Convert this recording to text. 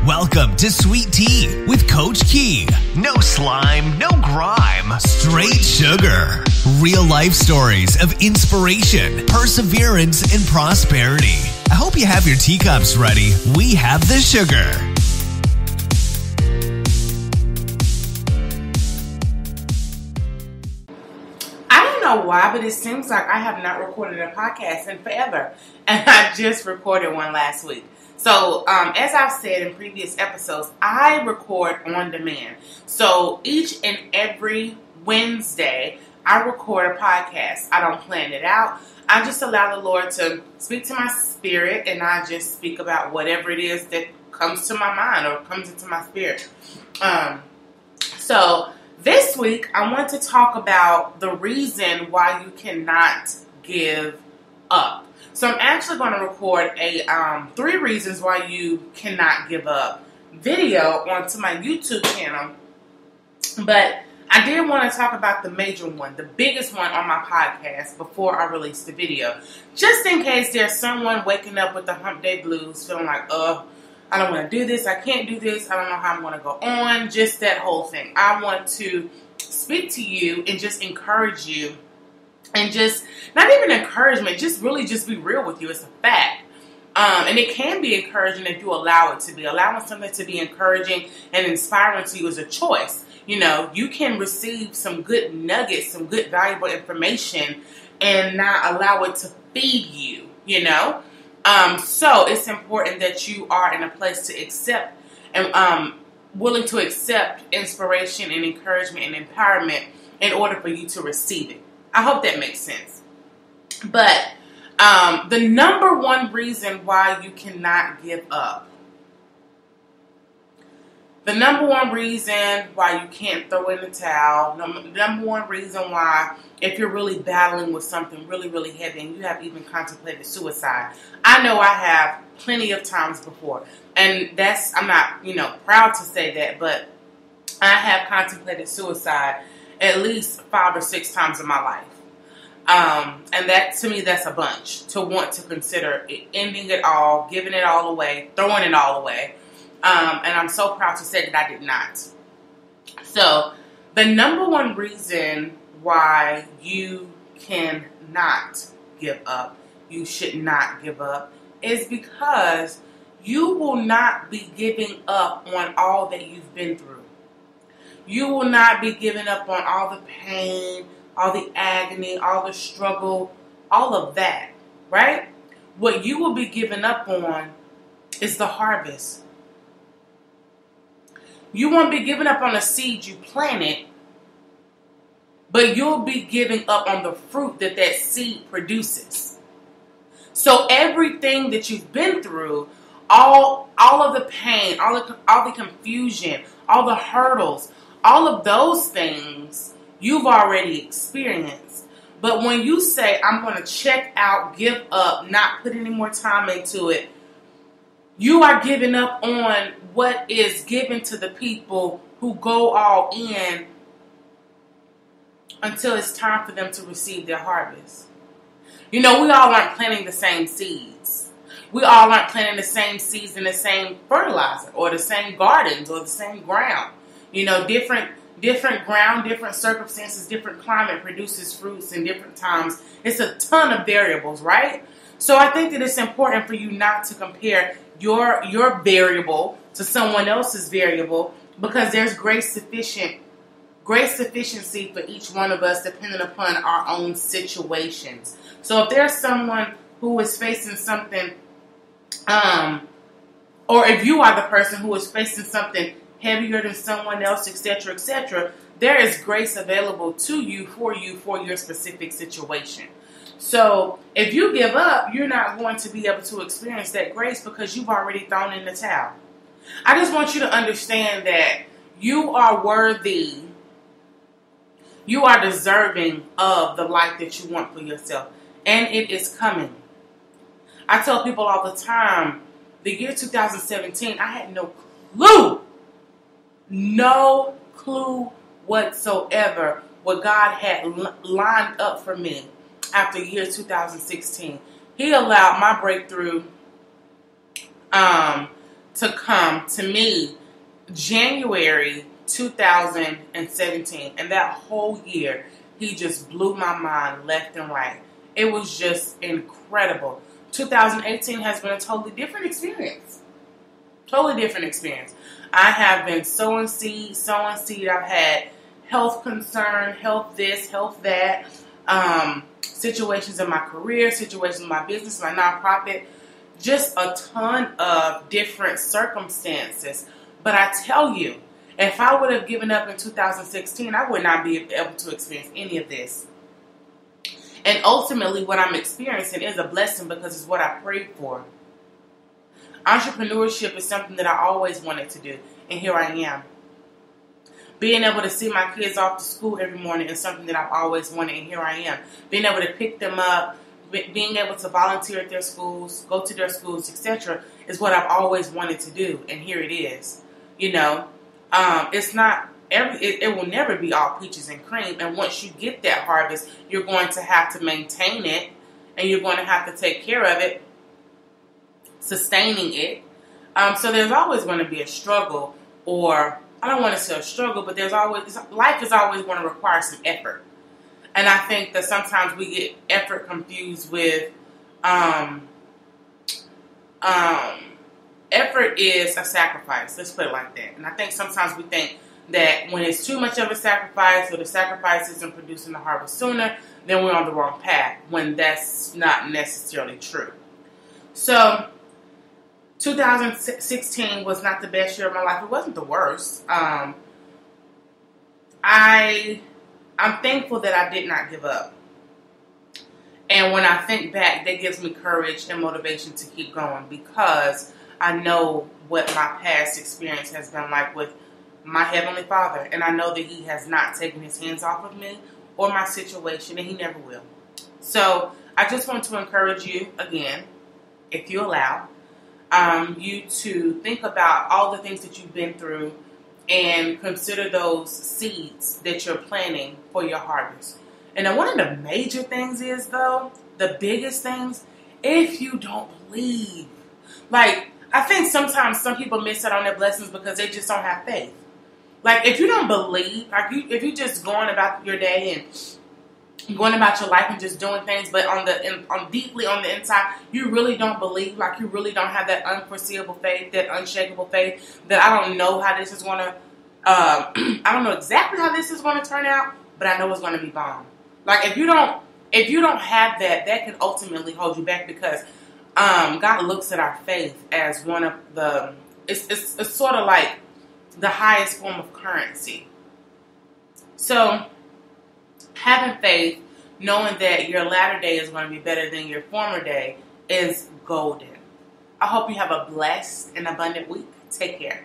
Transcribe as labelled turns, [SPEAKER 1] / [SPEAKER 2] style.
[SPEAKER 1] Welcome to Sweet Tea with Coach Key. No slime, no grime, straight sugar. Real life stories of inspiration, perseverance, and prosperity. I hope you have your teacups ready. We have the sugar.
[SPEAKER 2] I don't know why, but it seems like I have not recorded a podcast in forever. And I just recorded one last week. So, as I've said in previous episodes, I record on demand. So, each and every Wednesday, I record a podcast. I don't plan it out. I just allow the Lord to speak to my spirit, and I just speak about whatever it is that comes to my mind or comes into my spirit. So, this week, I want to talk about the reason why you cannot give up. So I'm actually going to record a 3 reasons why you cannot give up video onto my YouTube channel. But I did want to talk about the major one, the biggest one on my podcast before I release the video. Just in case there's someone waking up with the hump day blues, feeling like, I don't want to do this, I can't do this, I don't know how I'm going to go on, just that whole thing. I want to speak to you and just encourage you. And just, not even encouragement, just really just be real with you. It's a fact. And it can be encouraging if you allow it to be. Allowing something to be encouraging and inspiring to you is a choice. You know, you can receive some good nuggets, some good valuable information and not allow it to feed you, you know. So it's important that you are in a place to accept and willing to accept inspiration and encouragement and empowerment in order for you to receive it. I hope that makes sense. But the number one reason why you cannot give up, the number one reason why you can't throw in the towel, number one reason why, if you're really battling with something really, really heavy and you have even contemplated suicide. I know I have plenty of times before. And I'm not, proud to say that, but I have contemplated suicide at least 5 or 6 times in my life. And that, to me, that's a bunch to want to consider ending it all, giving it all away, throwing it all away. And I'm so proud to say that I did not. So the number one reason why you cannot give up, you should not give up, is because you will not be giving up on all that you've been through. You will not be giving up on all the pain, all the agony, all the struggle, all of that, right? What you will be giving up on is the harvest. You won't be giving up on a seed you planted, but you'll be giving up on the fruit that seed produces. So everything that you've been through, all of the pain, all the confusion, all the hurdles, all of those things you've already experienced. But when you say, I'm going to check out, give up, not put any more time into it, you are giving up on what is given to the people who go all in until it's time for them to receive their harvest. You know, we all aren't planting the same seeds. We all aren't planting the same seeds in the same fertilizer or the same gardens or the same ground. You know, different ground, different circumstances, different climate produces fruits in different times. It's a ton of variables, right? So I think that it's important for you not to compare your variable to someone else's variable, because there's grace sufficiency for each one of us depending upon our own situations. So if there's someone who is facing something, or if you are the person who is facing something heavier than someone else, etc., there is grace available to you for your specific situation. So if you give up, you're not going to be able to experience that grace because you've already thrown in the towel. I just want you to understand that you are worthy. You are deserving of the life that you want for yourself. And it is coming. I tell people all the time, the year 2017, I had no clue whatsoever what God had lined up for me after year 2016. He allowed my breakthrough to come to me January 2017, and that whole year, he just blew my mind left and right. It was just incredible. 2018 has been a totally different experience. Totally different experience. I have been sowing seed. I've had health concern, health this, health that, situations in my career, situations in my business, my nonprofit, just a ton of different circumstances. But I tell you, if I would have given up in 2016, I would not be able to experience any of this. And ultimately, what I'm experiencing is a blessing because it's what I prayed for. Entrepreneurship is something that I always wanted to do, and here I am. Being able to see my kids off to school every morning is something that I've always wanted, and here I am. Being able to pick them up, being able to volunteer at their schools, go to their schools, etc., is what I've always wanted to do, and here it is. You know, it's not it will never be all peaches and cream, and once you get that harvest, you're going to have to maintain it, and you're going to have to take care of it, sustaining it. So there's always going to be a struggle, or I don't want to say a struggle, but life is always going to require some effort. And I think that sometimes we get effort confused with effort is a sacrifice. Let's put it like that. And I think sometimes we think that when it's too much of a sacrifice, or the sacrifice isn't producing the harvest sooner, then we're on the wrong path, when that's not necessarily true. So 2016 was not the best year of my life. It wasn't the worst. I'm thankful that I did not give up. And when I think back, that gives me courage and motivation to keep going, because I know what my past experience has been like with my Heavenly Father. And I know that He has not taken His hands off of me or my situation, and He never will. So I just want to encourage you again, if you allow, you to think about all the things that you've been through and consider those seeds that you're planting for your harvest. And then one of the major things is, though, the biggest things, if you don't believe. Like, I think sometimes some people miss out on their blessings because they just don't have faith. Like, if you don't believe, like if you just going about your day and going about your life and just doing things, but deeply on the inside, you really don't believe, like you really don't have that unforeseeable faith, that unshakable faith, that I don't know how this is going to, I don't know exactly how this is going to turn out, but I know it's going to be bomb. Like, if you don't have that, that can ultimately hold you back, because God looks at our faith as one of the, it's sort of like the highest form of currency. So having faith, knowing that your latter day is going to be better than your former day, is golden. I hope you have a blessed and abundant week. Take care.